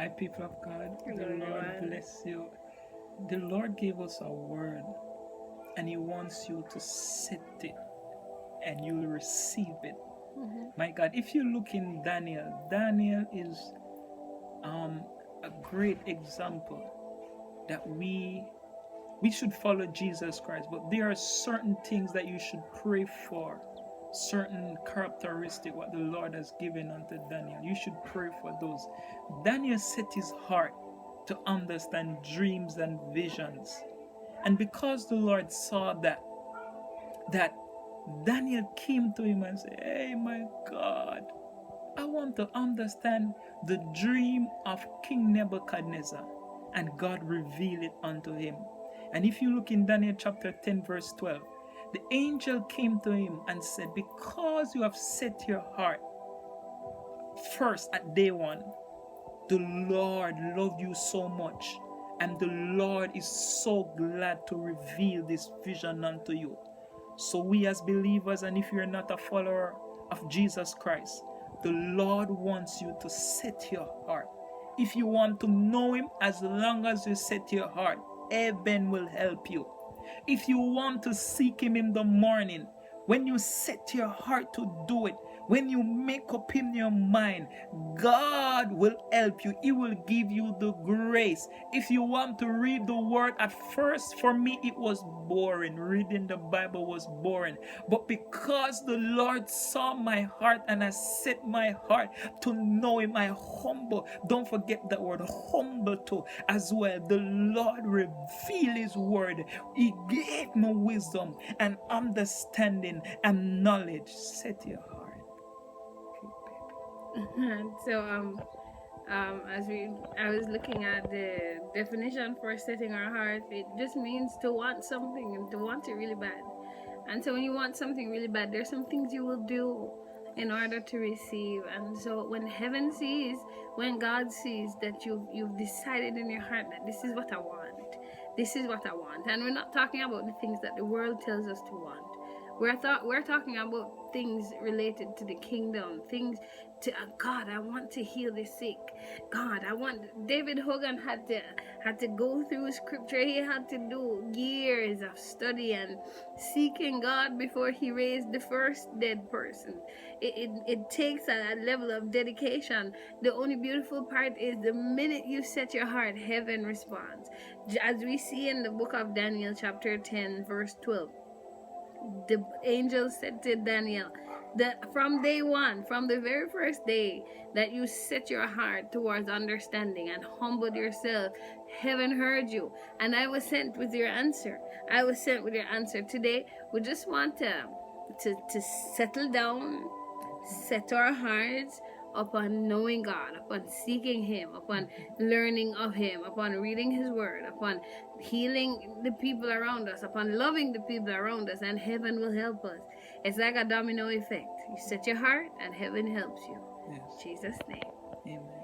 Hi, people of God. Hello, The Lord everyone. bless you. The Lord gave us a word, and He wants you to sit it, and you'll receive it. My God, if you look in Daniel, Daniel is um, a great example that we should follow Jesus Christ, but there are certain things that you should pray for, certain characteristic what the Lord has given unto Daniel. You should pray for those. Daniel set his heart to understand dreams and visions. And because the Lord saw that Daniel came to him and said, "Hey, my God, I want to understand the dream of King Nebuchadnezzar." And God revealed it unto him. And if you look in Daniel chapter 10, verse 12, the angel came to him and said, "Because you have set your heart first at day one, the Lord loved you so much, and the Lord is so glad to reveal this vision unto you." So we as believers, and if you're not a follower of Jesus Christ, the Lord wants you to set your heart. If you want to know Him, as long as you set your heart, heaven will help you. If you want to seek Him in the morning, when you set your heart to do it, when you make up in your mind, God will help you. He will give you the grace. If you want to read the word, at first for me it was boring. Reading the Bible was boring. But because the Lord saw my heart and I set my heart to know Him, I humble. Don't forget that word, humble too, as well. The Lord revealed His word. He gave me wisdom and understanding and knowledge. Set your heart. So I was looking at the definition for setting our heart. It just means to want something and to want it really bad. And so when you want something really bad, there's some things you will do in order to receive. And so when heaven sees, when God sees that you've decided in your heart that this is what I want, this is what I want, and we're not talking about the things that the world tells us to want. We're talking about things related to the kingdom, things to God. I want to heal the sick. God, I want. David Hogan had to go through scripture. He had to do years of study and seeking God before he raised the first dead person. It takes a level of dedication. The only beautiful part is the minute you set your heart, heaven responds. As we see in the book of Daniel, chapter 10, verse 12. The angel said to Daniel that from day one, from the very first day that you set your heart towards understanding and humbled yourself, heaven heard you, and I was sent with your answer. I was sent with your answer. Today we just want to settle down, set our hearts upon knowing God, upon seeking Him, upon learning of Him, upon reading His Word, upon healing the people around us, upon loving the people around us, and heaven will help us. It's like a domino effect. You set your heart and heaven helps you. Yes. In Jesus' name. Amen.